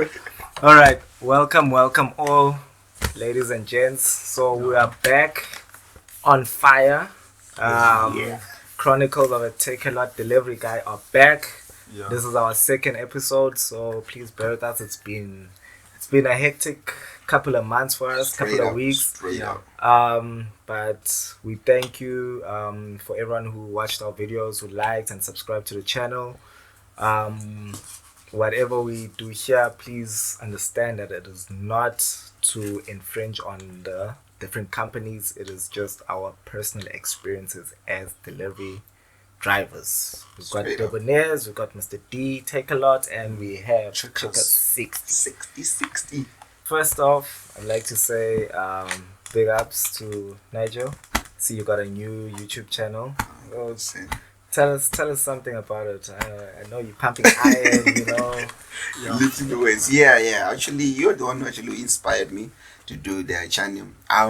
All right, welcome all, ladies and gents. So we are back on fire. Um, Chronicles of a Take a Lot Delivery Guy are back. Yeah. This is our second episode, so please bear with us. It's been a hectic couple of months for us, couple of weeks. Straight up. But we thank you for everyone who watched our videos, who liked and subscribed to the channel. Um, Whatever we do here, please understand that it is not to infringe on the different companies. It is just our personal experiences as delivery drivers. We've got Straight up. Debonaires, we've got Mr. D, Take a Lot, and we have Checkers. Checkers 60. 60. First off, I'd like to say big ups to Nigel. See, you got a new YouTube channel. Oh, tell us something about it. I know you're pumping iron, you know. Lifting the weights. Yeah. Actually, you're the one who actually inspired me to do the channel. I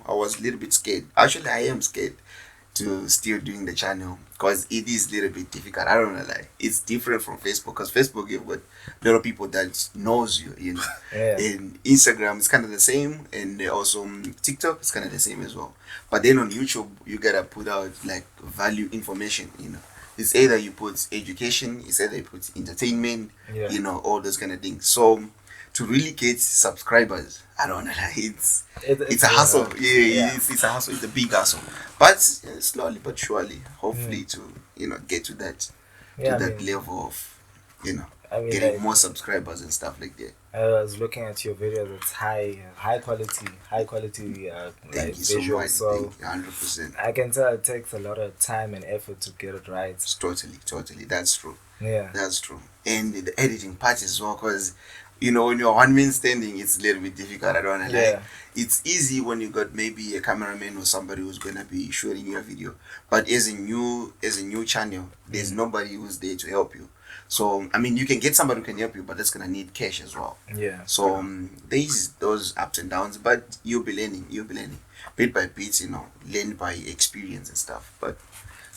was a little bit scared. Actually, I am scared to still doing the channel because it is a little bit difficult. I don't know, like it's different from Facebook because Facebook you've got a lot of people that knows you, you know. Yeah. And Instagram is kind of the same, and also TikTok is kind of the same as well. But then on YouTube, you gotta put out like value information, you know. It's either you put education, it's either you put entertainment, Yeah. you know, all those kind of things. So to really get subscribers, I don't know, like it's a hustle. Yeah. It's a hustle. It's a big hustle. But slowly but surely, hopefully to get to that level of getting like, more subscribers and stuff like that. I was looking at your videos. It's high quality Thank you so visuals. much. So 100%. I can tell it takes a lot of time and effort to get it right. Totally. That's true. Yeah. That's true. And the editing part as well, because when you're one man standing, it's a little bit difficult. I don't want to lie. It's easy when you got maybe a cameraman or somebody who's gonna be shooting your video. But as a new channel, there's nobody who's there to help you. So I mean, you can get somebody who can help you, but that's gonna need cash as well. Yeah. So there's those ups and downs, but you'll be learning bit by bit. Learn by experience and stuff. But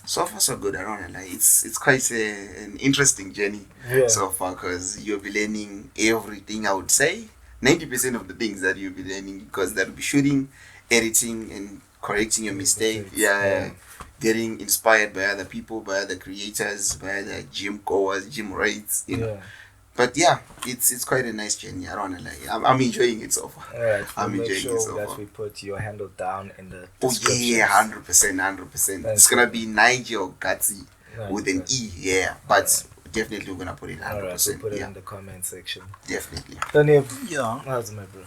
so far so good. I don't know, like it's quite an interesting journey so far because you'll be learning everything. I would say 90% of the things that you'll be learning because that'll be shooting, editing, and correcting your mistake. Yeah. Getting inspired by other people, by other creators, by other gym goers, gym rates, you know. But yeah, it's quite a nice journey. I don't know, like I'm enjoying it so far. Alright, I'm make enjoying sure it so that far. we put your handle down in the Oh description. yeah, 100%. It's gonna be Nigel Gatsi with an E, but definitely we're gonna put it 100%. Alright, so put it in the comment section. Definitely. Daniel, Yeah, how's my bro?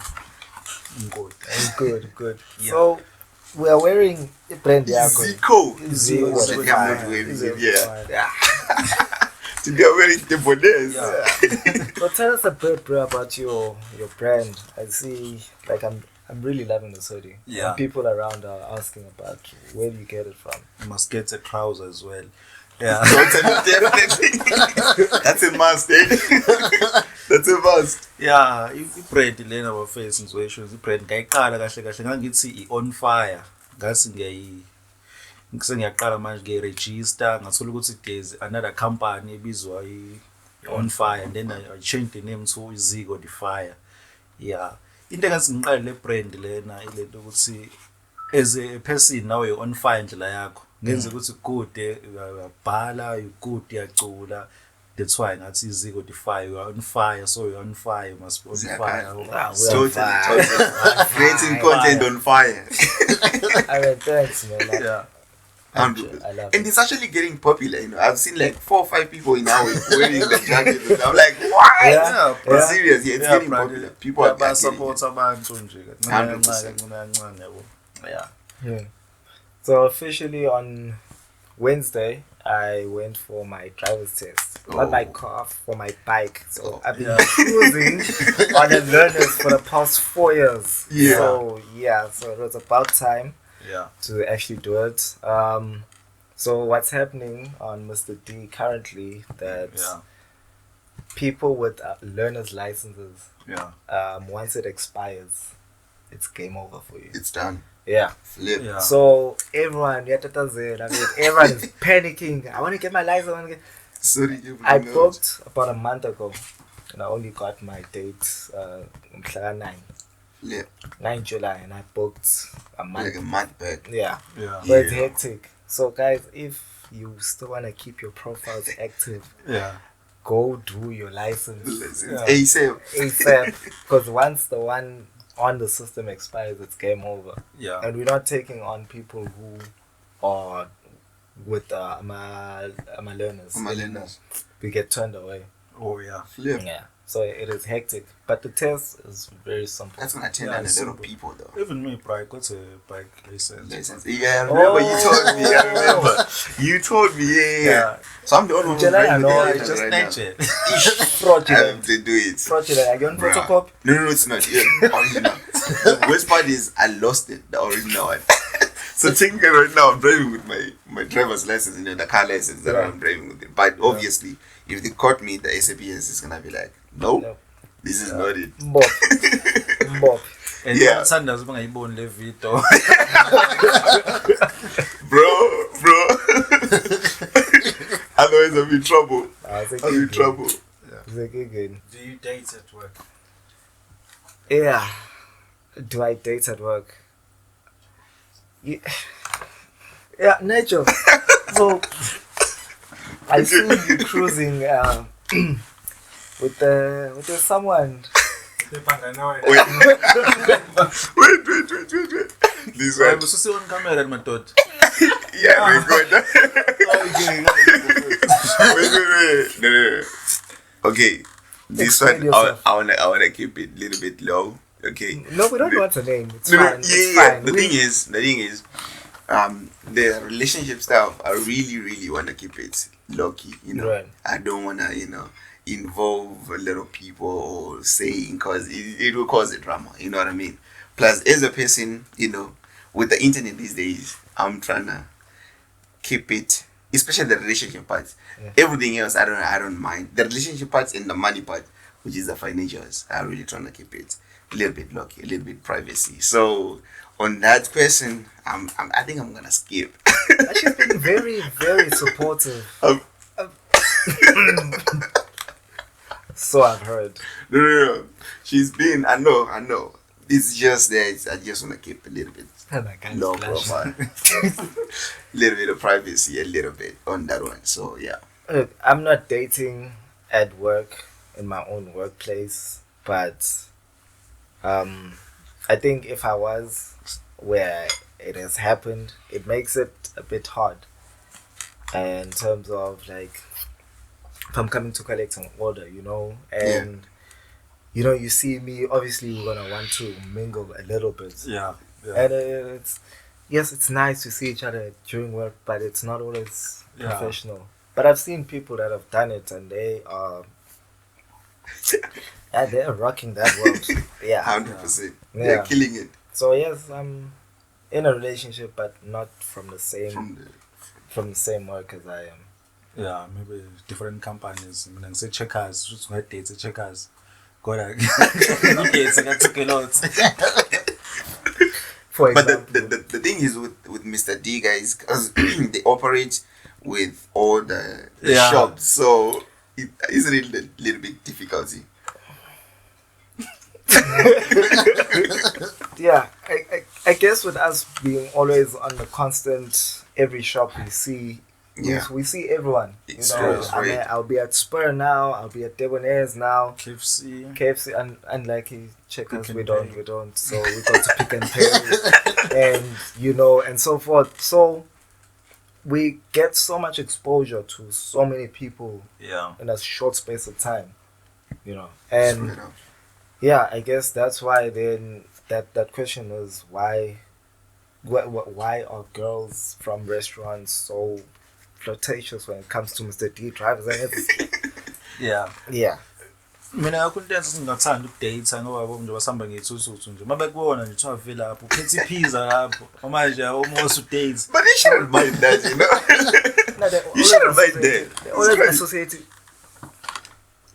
I'm good. Good. Yeah. So we are wearing a brand yako. Zico. Zico. I'm not wearing it. Zico. Yeah. Today I'm wearing the bonnets. Yeah. So tell us a bit, bro, about your brand. I see, like I'm really loving this hoodie. Yeah. And people around are asking about where do you get it from? You must get a trouser as well. Yeah. Definitely. That's a must, eh? That's a must. Yeah, i-brand lena abafesi ngizwesho i-brand ngayiqala kahle ngangithi i-on fire ngasi ngiyaqala manje ngiregister ngathola ukuthi there's another company ebizwa i-on fire and then I changed the name to Zico the Fire. Yeah, into engathi ngiqale le brand lena ilento ukuthi as a person now you're on fire ndlela yakho ngenze ukuthi good uyabhala you good uyacula. That's why ngathi Zico the Fire. You are on fire, so you're on fire. You must be on fire. Totally. Creating content on fire. I mean, thanks, man. Like, Yeah. I love And it's actually getting popular. I've seen like 4 or 5 people in our wearing the jacket. And I'm like, what? Yeah. But serious, it's getting popular. People are getting support it. abantu nje. 100%. Yeah. So officially on Wednesday, I went for my driver's test. Not my car, for my bike. So I've been cruising on the learners for the past 4 years. Yeah. So it was about time Yeah. to actually do it. So what's happening on Mr. D currently that people with learner's licenses, once it expires, it's game over for you. It's done. Yeah. Flip. Yeah. So everyone, everyone is panicking. I want to get my license. Sorry, I booked about a month ago and I only got my date mhla 9 Yeah, 9 July, and I booked a month. like a month back. Yeah, Yeah. but it's Yeah. hectic. So guys, if you still want to keep your profiles active, Yeah. go do your license Yeah. ASAP. ASAP, because once the one on the system expires, it's game over. Yeah. And we're not taking on people who are with my learners. My anymore. learners. We get turned away. Oh yeah. Flip. Yeah. So it is hectic, but the test is very simple. That's gonna turn Yeah, down a it's lot of simple. people though. Even me, bro, I got a bike license. License. Yeah, I remember you told me. I remember. You told me. Yeah. So I'm the only one who's July, driving no, with the It's license just right now. nature. I have Fraudulent. to do it. Fraudulent. I get Bruh. photocopy. No, it's not. Yeah, original. The worst part is I lost it, the original one. So thinking right now, I'm driving with my driver's license, the car license that Yeah. I'm driving with it. But obviously, if they caught me, the SAPS is gonna be like, nope, No. this is not it. Mbop. Mbop. And Yeah. Sanders bangayiboni le video. Bro. Otherwise, I'm in trouble. I'm in trouble. Again. Do you date at work? Yeah. Do I date at work? Yeah, nature. So I see you cruising with someone. Wait. This I one. was on camera, my thought. Yeah, we're good. Wait. No. Okay. This Explain one, I yourself. wanna keep it a little bit low. Okay. No, we don't want a name. It's No, fine. yeah, It's yeah. fine. The thing is, the relationship stuff, I really want to keep it low key. You know, Right. I don't wanna, involve a lot of people or saying cause it will cause a drama. You know what I mean? Plus, as a person, with the internet these days, I'm trying to keep it, especially the relationship parts. Yeah. Everything else, I don't mind. The relationship parts and the money part, which is the financials, I'm really trying to keep it a little bit lucky, a little bit privacy. So on that question, I think I'm gonna skip. She's been very, very supportive. Um, So I've heard. No. She's been. I know. It's just that I just wanna keep a little bit And I can't low splash. profile, little bit of privacy, a little bit on that one. So yeah. Look, I'm not dating at work in my own workplace, but I think if I was where it has happened, it makes it a bit hard in terms of like if I'm coming to collect an order, and you see me, obviously we're gonna want to mingle a little bit. Yeah. And it's nice to see each other during work, but it's not always Yeah. professional. But I've seen people that have done it, and they are they're rocking that world. Yeah. 100%. Yeah. They're killing it So yes, I'm in a relationship, but not from the same from the same work as I am. Yeah, maybe different companies. I mean, say checkers, just going to date checkers. Got a yes, I got to get out. For But example, the thing is with Mr. D guys, because they operate with all the Yeah. shops, so it is a little bit difficulty. yeah, I guess with us being always on the constant, every shop we see, Yeah. we see everyone. It's true, it's right. I'll be at Spur now. I'll be at Debonair's now. KFC. KFC, unlucky checkers, Pick we and don't, Pay. so we go to Pick and Pay, and so forth. So we get so much exposure to so many people Yeah. in a short space of time, and Straight up. yeah, I guess that's why then that question was why are girls from restaurants so flirtatious when it comes to Mr. D drivers? Yeah. Yeah. Mina kakhulu into singathanda ukudate ngoba nje basihamba ngethusuthu nje. Mabe kubona nje kuthiwa vele lapho uphethe ipizza lapho. Manje almost udate. But they shouldn't mind that, No, You shouldn't mind that. They always associated.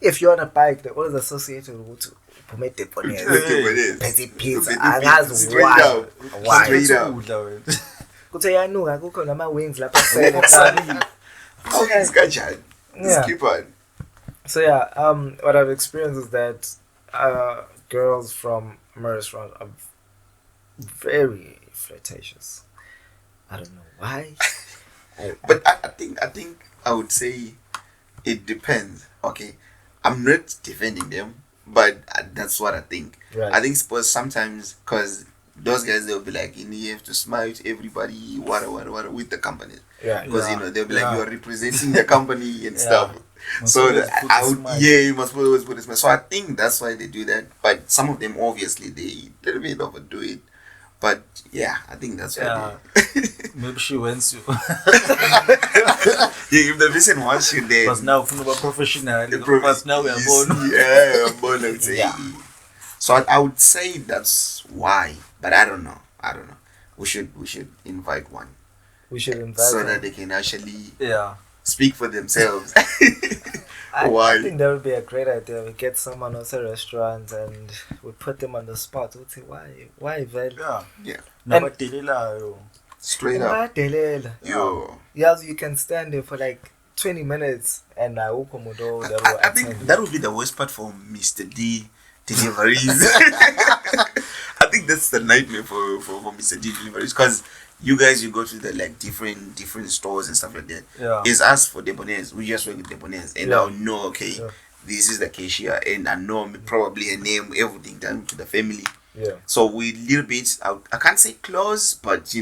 If you're on a bike, they always associated with Pume Debonair. Petty pizza. Angazi Straight why. up. Why? Straight up. Ukudla wena. Kuthe yanuka kukho nama wings lapha sele. Oh, it's Gajan. Yeah. Just keep on. So yeah, what I've experienced is that girls from my restaurant are very flirtatious. I don't know why. But I think I would say it depends. Okay, I'm not defending them, but that's what I think. Right. I think suppose sometimes because those guys they'll be like, you have to smile to everybody, what with the company, Yeah. because Yeah, they'll be like yeah. you are representing the company and Yeah. stuff. Must So always put I a would, smile. yeah, you must always put a smile. So I think that's why they do that. But some of them obviously they little bit overdo it. But yeah, I think that's why Yeah. they. Maybe she wants you. Yeah, if the person wants you there, Because now ufuna uba professional. the Because now we are born. Yeah, I'm born. I would say. Yeah. So I would say that's why, but I don't know. I don't know. We should invite one We should invite so them. that they can actually Yeah. speak for themselves. I Why? think that would be a great idea. We get someone else a restaurant and we put them on the spot. We'd say, why, Vel? Yeah. Yeah. Nabadelelayo. Straight up. Ungadelela. Yo. Yes, you can stand there for like 20 minutes and awukho umuntu that will I think attend that you. would be the worst part for Mr. D deliveries. I think that's the nightmare for Mr. D deliveries because you guys you go to the like different stores and stuff like that. Yeah. It's us for Debonaise. We just work with Debonaise and Yeah. I'll know okay Yeah. this is the cashier and I know probably her name, everything done to the family. Yeah. So we little bit I can't say close, but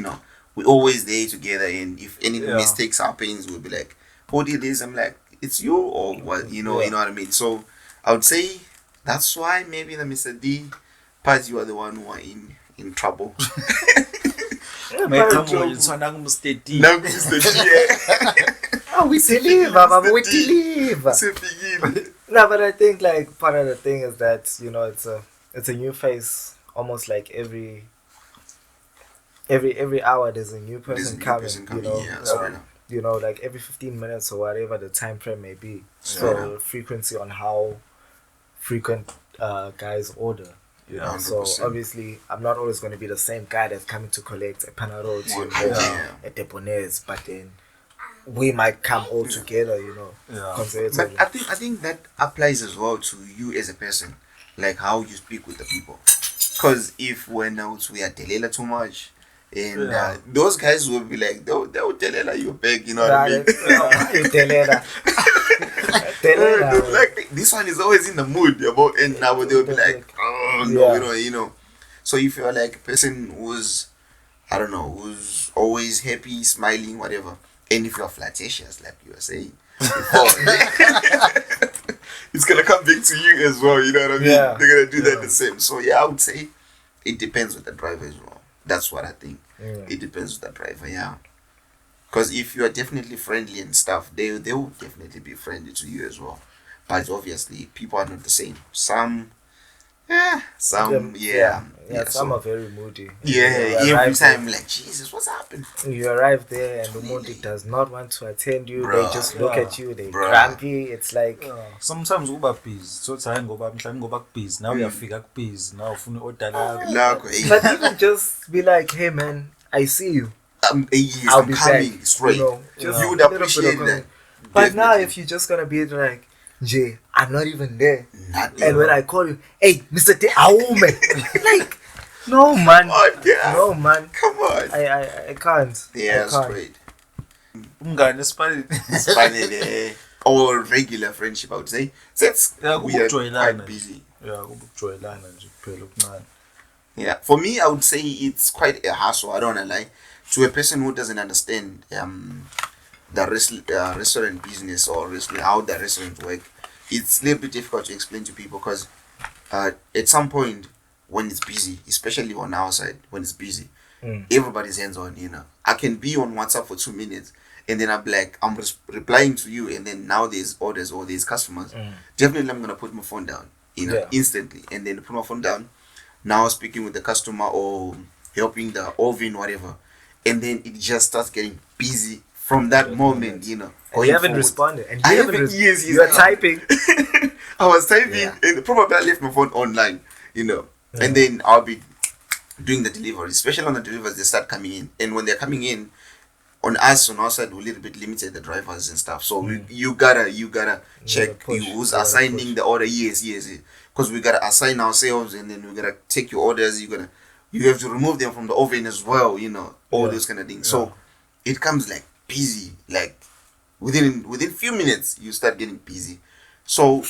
we're always there together and if any Yeah. mistakes happens we'll be like, who did this? I'm like, it's you or what you know Yeah. what I mean. So I would say that's why maybe the Mr. D part you are the one who are in trouble. Mayqhamuke ithanda ku-Mr. D. Now Mr. D Oh, we deliver, Baba, we deliver. Sefikile. No, but I think like part of the thing is that it's a new face. Almost like every hour there's a new There's a person new coming. person coming, yeah, like, sorry. like every 15 minutes or whatever the time frame may be. Sorry. So frequency on how frequent guys order. Yeah. So 100%. obviously, I'm not always going to be the same guy that's coming to collect a Panarol Yeah. at Debonaise, but then we might come all together, Yeah. conservatively. But I think that applies as well to you as a person, like how you speak with the people. Because if when out we are delela too much, and Yeah. those guys will be like, they'll delela you back, you know what I mean? Telera. Telera. Like this one is always in the mood about, and now they'll be like, oh no, Yeah. you know. So if you're like a person who's, I don't know, who's always happy, smiling, whatever, and if you're flirtatious, like you were saying before, it's gonna come back to you as well. You know what I mean? Yeah. They're gonna do that Yeah. the same. So yeah, I would say it depends with the driver as well. That's what I think. Yeah. It depends with the driver, yeah. Because if you are definitely friendly and stuff, they will definitely be friendly to you as well. But obviously, people are not the same. Some, yeah, some, yeah. Some so- are very moody. yeah, You every arrive time, like, Jesus, what's happened? there- you arrive there and the moody does not want to attend you. Bruh. They just look Yeah. at you. They Bruh. grumpy. It's like Yeah. Sometimes uba busy. So hayi ngoba mhlawumbe ngoba kubusy. Now uyafika kubusy. Now ufuna i-order lakho. Like, hey, but even just be like, hey man, I see you. yes, I'll I'm be coming back. straight. Just You would a little bit appreciate of that. But now, Definitely. if you're just gonna be like, Jay, I'm not even there. Nothing. And when I call you, hey, Mr. T, like, no man, Oh, yeah. no man, Come on. I can't. Yeah, I can't. straight. Umngane sipalile. It's finally or regular friendship, I would say. So it's Yeah, we are kubujoyelana quite busy. Yeah, kubujoyelana nje kuphela okuncane. Yeah, for me, I would say it's quite a hassle. I don't wanna lie. To a person who doesn't understand the restaurant business or how the restaurants work, it's a little bit difficult to explain to people because at some point when it's busy, especially on our side, when it's busy, everybody's hands on. I can be on WhatsApp for 2 minutes and then I'm like, I'm replying to you, and then now there's orders or there's customers. Definitely, I'm gonna put my phone down, Yeah. instantly, and then put my phone down. Now speaking with the customer or helping the oven, whatever, and then it just starts getting busy from that moment, And you going haven't forward. responded. And I you haven't haven't- yes, You're yes. typing. I was typing Yeah. and probably I left my phone online, and then I'll be doing the deliveries, especially on the deliveries, they start coming in, and when they're coming in, on us on our side, we're a little bit limited the drivers and stuff. So you gotta check push, who's you gotta assigning push. the order. Yes. Because we gotta assign ourselves, and then we gotta take your orders. You have to remove them from the oven as well. All Yeah. those kind of things. So it comes like busy. Like within few minutes, you start getting busy. So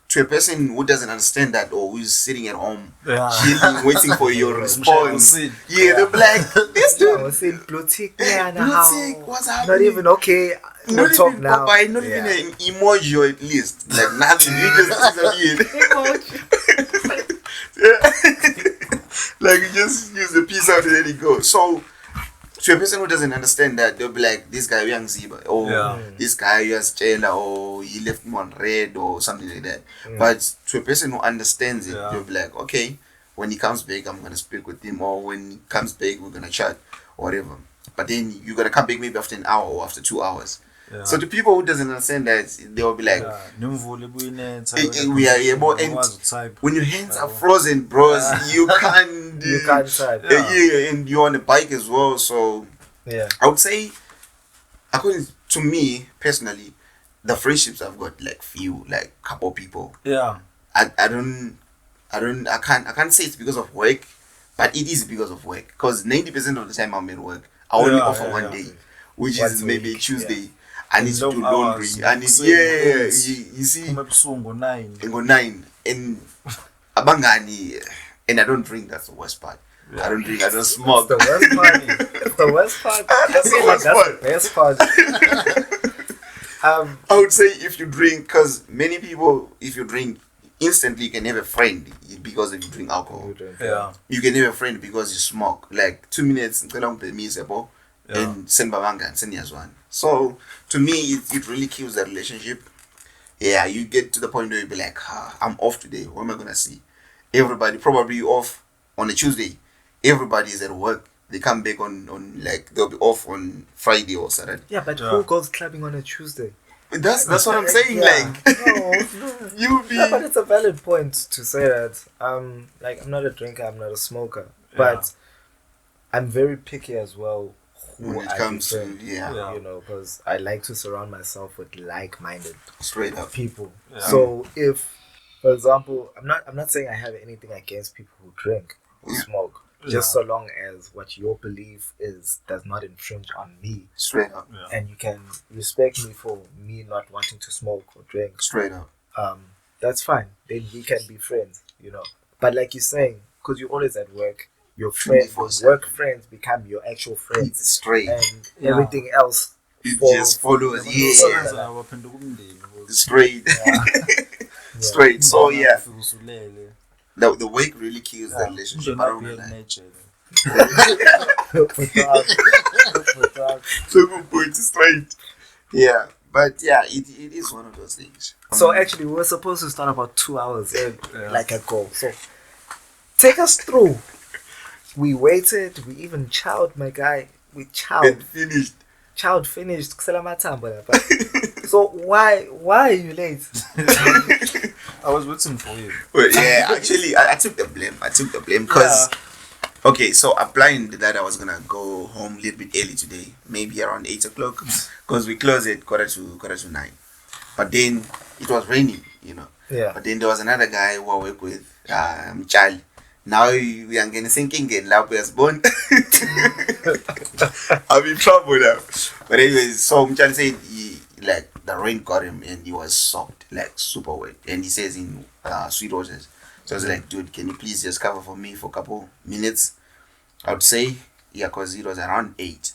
to a person who doesn't understand that, or who's sitting at home chilling, waiting for your response, they'll be like, this I dude. was saying blue tick, Yeah, yeah, blue tick, what's not happening? even okay. We'll Not talk even now. Popeye, not even an emoji or at least. Like nothing. You just disappeared. Like you just use the piece out and then it goes. So to a person who doesn't understand that, they'll be like, this guy young Ziba, or this guy has Jela, or he left me on red, or something like that. But to a person who understands it, they'll be like, okay, when he comes back, I'm gonna speak with him, or when he comes back, we're gonna chat, or whatever. But then you're gonna come back maybe after an hour or after 2 hours. So to people who doesn't understand that, they will be like, we are able, and when your hands are frozen, bros, you can't type. and you're on a bike as well. So I would say, according to me personally, the friendships I've got, like few, like couple people. I can't say it's because of work, but it is because of work. Because 90% of the time I'm at work, I only offer one day, which Once is a maybe week, Tuesday. I need to Long do laundry. hours. I need, So you see, Ebusuku 9. and go 9 and abangani, and I don't drink. That's the worst part. I don't drink. I don't smoke. The worst part. The worst part. That's the worst part. The best part. I would say if you drink, because many people, if you drink, instantly you can have a friend because if you drink alcohol. You can have a friend because you smoke. Like 2 minutes, and send babanga and send one. So to me, it really kills the relationship. Yeah, you get to the point where you be like, I'm off today. What am I gonna see? Everybody probably off on a Tuesday. Everybody is at work. They come back on like they'll be off on Friday or Saturday. Yeah, but who goes clubbing on a Tuesday? That's what I'm saying. Yeah. Like No. you be. Yeah, but it's a valid point to say that. Like I'm not a drinker, I'm not a smoker, but I'm very picky as well. Who when it I comes to befriend, you know, because I like to surround myself with like-minded straight up people. So if, for example, I'm not saying I have anything against people who drink, who smoke, just so long as what your belief is does not infringe on me, straight up and you can respect me for me not wanting to smoke or drink, straight up. that's fine. Then we can be friends, you know. But like you're saying, because you're always at work, your friends, your 24/7. work friends become your actual friends, Straight. and everything else It falls- just follows. Yeah. Straight. Straight. Straight. So yeah, the work really kills the relationship. I don't know. So good point. Straight. Yeah. But yeah, it is one of those things. So actually, we were supposed to start about 2 hours like ago. So take us through. We waited. We even chowed, my guy. We chowed. And finished. Chowed finished. Kusela mathamba lapha. So why are you late? I was waiting for you. Well, yeah, actually, I took the blame. Because, okay, so I planned that I was going to go home a little bit early today, maybe around 8 o'clock, because we close at quarter to 9. But then it was raining, you know. Yeah. But then there was another guy who I work with, Charlie. Now we are getting sinking in lab was born. I'm in trouble now. But anyways, so Charlie said like the rain got him and he was soaked, like super wet. And he says in Sweet Roses. So I was like, dude, can you please just cover for me for a couple minutes? I would say, yeah, because it was around 8.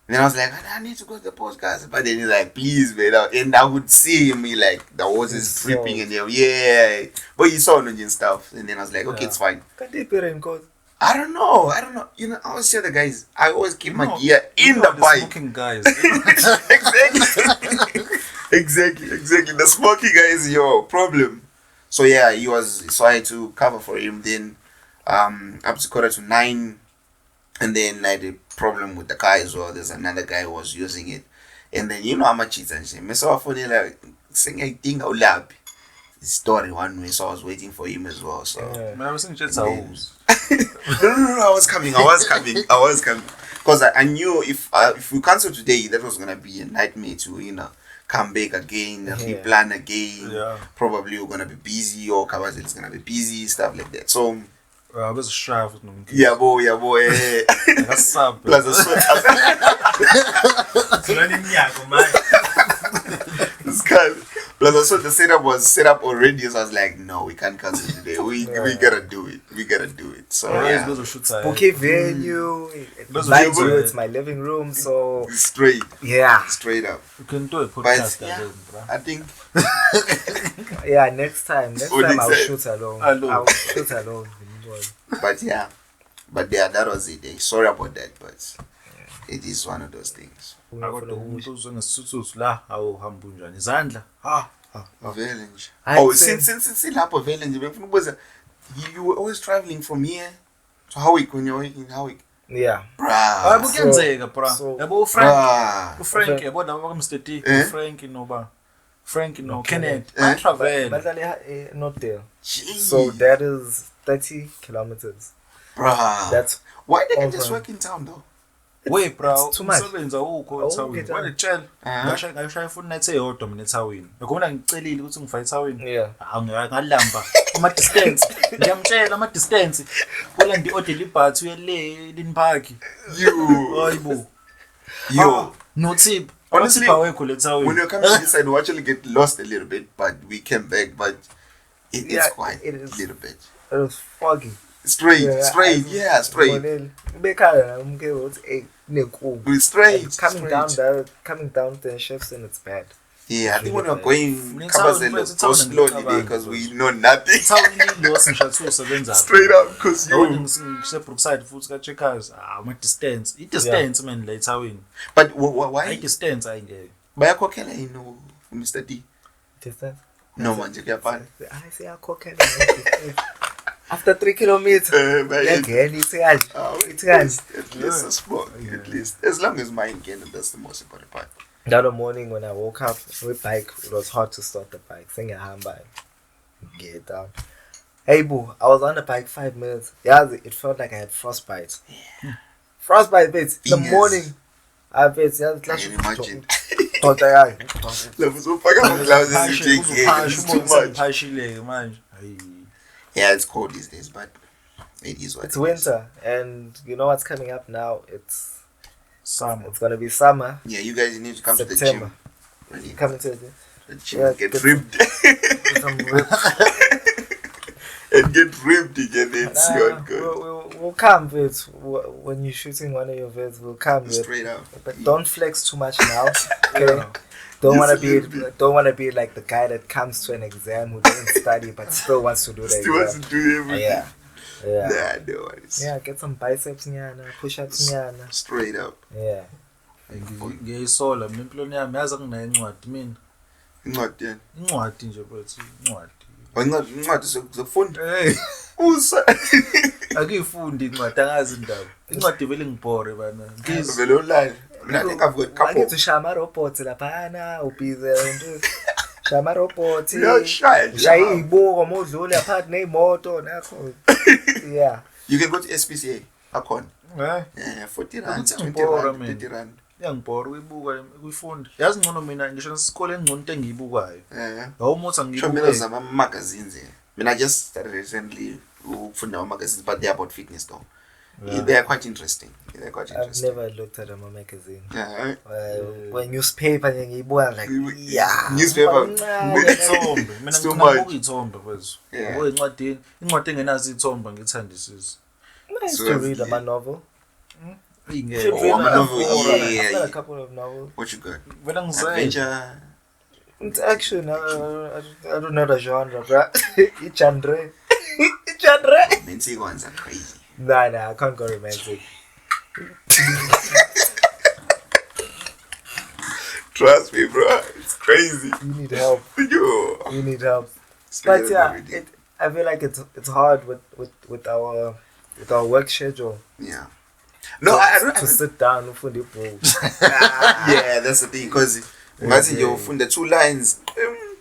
And then I was like, I need to go to the podcast. But then he's like, please, man. And I would see him, like, the water is dripping and yeah. But he saw and stuff. And then I was like, okay, it's fine. I don't know. You know, I always tell the guys, I always keep my gear in the bike. Smoking guys. Exactly. The smoking guy is your problem. So yeah, so I had to cover for him. Then up to quarter to 9. And then like the problem with the car as well, there's another guy who was using it. And then you know how much it's and shit. So I thought like saying I think I'll lab story one way, so I was waiting for him as well. So Man, I was saying just no, I was coming. Because I knew if we cancel today, that was gonna be a nightmare to come back again, replan again. Yeah. Probably we're gonna be busy, or Kabazil is gonna be busy, stuff like that. So bezoshafa futhi nomkhize. yeah, boy. Akasabhe. Plus also the setup was set up already, so I was like, no, we can't cancel today. We gotta do it. So yeah. Book a venue. It's my living room, so straight up. You can do a But podcast yeah, again, bro. I think yeah, next time I'll shoot alone. Alone. I'll shoot alone. but that was it. Sorry about that, but it is one of those things. Akodwa umuntu uzwe ngesithuthu la awuhamba unjani izandla Vele nje. I Oh, think- since lapho vele nje bengifuna ukubuza, you were always traveling from here to Howick when you're in Howick. Yeah. Bruh. kuyenzeka bra so- yabo ufrank Bruh. yabo laba ka Mr D Eh? Frank no Kenneth Eh? travel But not there. Jeez. So that is 30 kilometers. Bruh. That's Why they can just over. work in town though? we bro It's too much. umsebenza ukho Awukho ethawini ethawini. wanitshela Uh-huh. ngashaya phone night eyodwa mina ethawini ngikubona ngicelile ukuthi ngifake ethawini yeah. ngalamba ama distance ngiyamtshela ama distance kola ndi order libhathi uyele lini park hayibo Yo. no tip Honestly, awekho lethawini when you're coming to this side, we actually get lost a little bit, but we came back. But it's Yeah, quite it is. a little bit. It was foggy. Straight. Ngoneni, bekhaya umke uthi nenkulu. We're straight. Coming down the shifts and it's bad. Yeah, I think when we're Really going, bad. Kabazelo, It's go town slowly and there because we know nothing. ethawini losi ngishathu usebenza Straight up, because yabona you. ngise Brookside futhi ka Checkers ama distance i-distance man la ethawini But hayi why? distance ayingeke Bayakhokhela Mr. D. Distance. No manje kuyafana. I say after 3 kilometers. Again, it's At least a spot. At least as long as mine can, that's the most important part. The other morning when I woke up with bike, it was hard to start the bike. Get down. Hey boo, I was on the bike 5 minutes. Yeah, it felt like I had frostbite. Frostbite bits. The Fingers. morning. I bet I can imagine. It's It's too much. phashileke manje hayi Yeah, it's cold these days, but it is what it is. winter, and you know what's coming up now? It's summer gonna be summer. Yeah, you guys need to come to September. the gym. Really, Coming to the gym Yeah, get get ripped some rip. and get ripped again. It's not good. We'll come with when you're shooting one of your vids. We'll come with, Straight up. but don't flex too much now. Okay. Don't Just want a to be little bit. don't want to be like the guy that comes to an exam who didn't study but still wants to do the Still wants exam. to do everything. Yeah. Nah, no worries. Yeah, get some biceps nyana, push-ups nyana. Straight up. Yeah. ngiyayisola mina empilweni yami yazi anginayo incwadi mina Incwadi yani. incwadi nje bathi incwadi Incwadi zokufunda. hey Usa. akiyifundi incwadi angazi indaba incwadi vele ngibhore bana ngizi Vele online. Mina I think I've got a couple. Angithi shama robots laphana ubhize nto. Shama robots. Shaya. Shayibuko modlule apart nezimoto nakho. Yeah. You can go to SPCA. Akhona. eh Yeah, 40 rand, Ukuthi 20 ngibhora, rand, man. 30 rand. iyangibhora uyibuka kuyifunda yazi ngcono mina ngisho nesikoleni ngcono into engiyibukayo Yeah. awumuthi Sure, mina angiyibuke zama magazines. I just started recently ukufunda ama magazines, but they're about fitness though. They are quite interesting. I've never looked at a magazine. Yeah. When newspaper ngiyibuka like yeah. Newspaper. ithombe mina It's too nginabuka much. ithombe kwethu Yeah. yabo incwadi engenazo ithombe ngithandisisa Nice So to have read you- a novel. ingeke Oh, I'm a novel. I've got Yeah. a couple of novels. What you got? vela ngizenza Adventure. It's action. I don't know the genre, bro. It's genre. It's genre. Mental ones are crazy. Nah, I can't go romantic. Trust me, bro. It's crazy. You need help. Yo. You need help. Straight But up yeah, every day. I feel like it's hard with our work schedule. Yeah. No, I don't. To sit down for the book. Yeah, that's the thing. Because imagine you fund the 2 lines.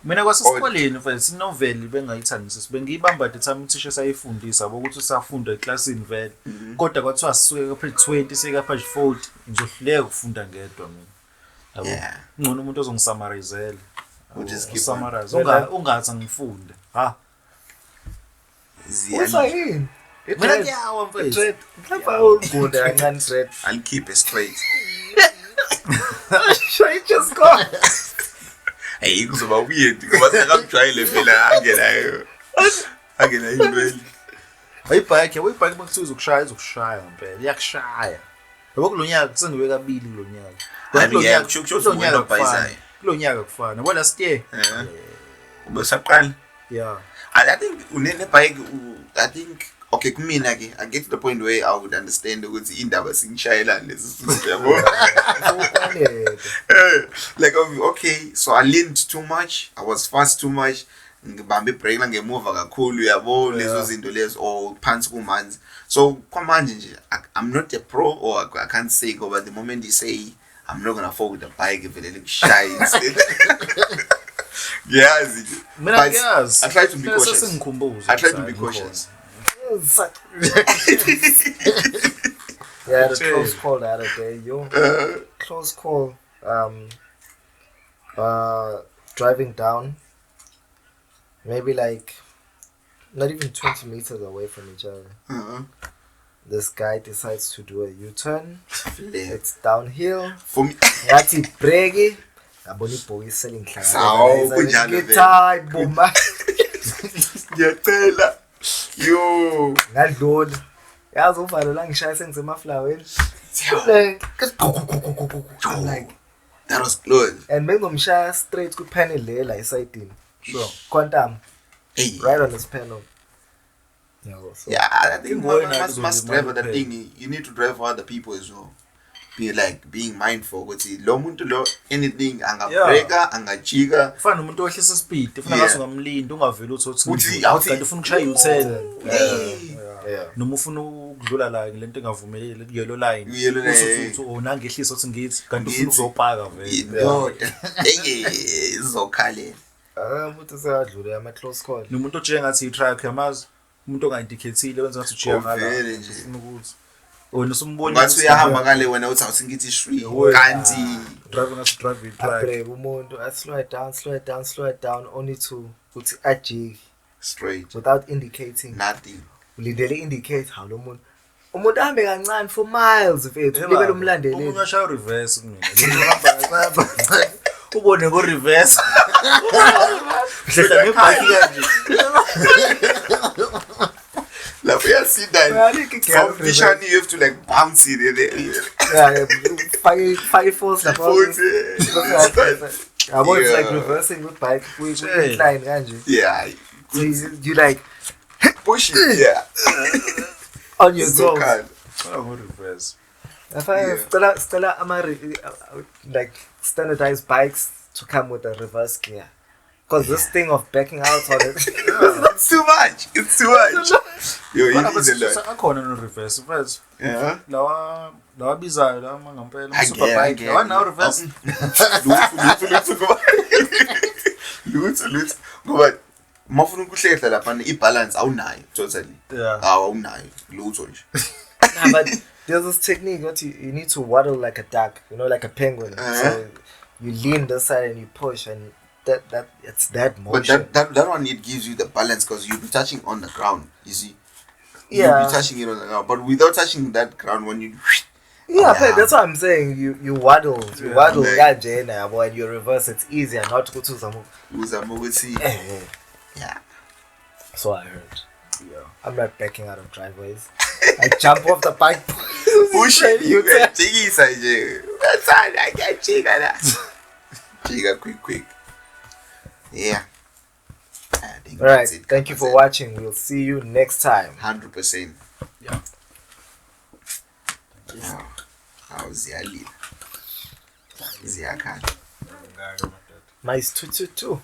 mina kwasesikoleni mfethu inoveli bengayithandisisi bengiyibamba the time uthisha sayifundisa bokuthi usafunda eclassini vele kodwa kwathiwa sisuke ka page 20 sika page 40 ngizohluleka ukufunda ngedwa mina yabo ngcono umuntu ozongisummarizela just keep summarize ungathi ngifunde Usayini? mina ngiyawa mfethu Mhlawumbe awugunde kancane dread. I'll keep it straight. Sure, just go. Hey, kuzoba weird ngoba sekamjwayele phela angena indweli. ayibhike bakuthiwa uzokushaya ngempela iyakushaya yabo kulonyaka sengiwe kabili kulonyaka kulonyaka kufana yabo last year Ubesaqala. yeah I think unene bike I think okay kumina ke I get to the point where I would understand ukuthi indaba singishayelana lezi yabo. Like okay, so I leaned too much, I was fast too much, ngibambe break la ngemuva kakhulu yabo lezo zinto lezo or phansi kumanzi. So kwamanje nje I'm not a pro or I can't say go, but the moment you say I'm not gonna fall with the bike vele ngishaya instead. Yes. mina ngiyazi I try to be cautious. Sesingikhumbuza I try to be cautious. Yeah, I had a close call the other day, yo. Close call. Driving down, maybe like not even 20 meters away from each other. This guy decides to do a U-turn. It's downhill. For me, Ngathi breki. Ngabona ibhokisi selingihlangana. Sawu kunjalo vele. Hayi boma. ngiyacela. Yo. Ngadlula. Yazi uvalo la ngishaya sengisemaflaweni. Like That was close. and bengomshaya straight ku panel lela esayidini. sure Quantum Hey. right on this panel. So. Yeah, I think Going one out must is drive only that money thing. You need to drive for other people as well. Be like being mindful. Ukuthi lo muntu lo anything angabreaka, angajika. ufana nomuntu ohlisa speed ufuna Yeah. ngaso ngamlinda ungaveli uthi Uthi, kanti ufuna ukushaya u10 Yeah. noma ufuna ukudlula la lento engavumeleki yellow line Yellow line. uthi nangehlisa uthi ngithi kanti ufuna Ngithi. ukuzopaka vele No. Hey, zokhalela. Umuntu seyadlula ama close call. nomuntu ojiya ngathi i-track yamazi umuntu ongaindicateile wenza ngathi ujiya ngala Vele nje. ufuna ukuthi wena usumbona Ngathi uyahamba ngale wena uthi awusingithi shwi. Kanti drive ngathi drive i-track Abreke umuntu slow it down only to uthi ajiki straight. without indicating. Nothing. Ulindele indicate how lo muntu. Umuntu ahambe kancane for miles mfethu libele umlandeleli. umuntu ashaya reverse kumina ubone ko reverse hlela ngebhaki kanje Like we are see that from vision you have to like bounce it in there. Yeah, five force lapha. Yabo it's like reversing with bike with incline kanje. Yeah. So you like Push it. Yeah. on your So toes. kind. oh reverse If I stella like standardized bikes to come with a reverse gear. Because this thing of backing out on it. It's too much. It's too much. Yo, you need a lot. akhona no reverse reverse Yeah. lawa bizayo la mangampela I superbike get lawa nawo reverse Lutho. Ngoba mafuna ukuhlehla lapha ibalance awunayo totally. yeah Awunayo lutho nje. Nah, but there's this technique that you need to waddle like a duck, like a penguin. So you lean this side and you push, and that it's that But motion. that one it gives you the balance because you'll be touching on the ground. You see. Yeah. You'll be touching it on the ground, but without touching that ground when you. Yeah, Yeah. that's what I'm saying. You waddle, Like- yeah, boy, and you reverse. It's easier not to go to some. Yeah. So I heard. yeah I'm not backing out of driveways. I jump off the bike. Push it, you can jigisa nje. That's all I can jigga that. Jigga quick. Yeah. I think All right. that's it. Thank you for watching. We'll see you next time. 100%. yeah How's Ziyakhala? Nice 222.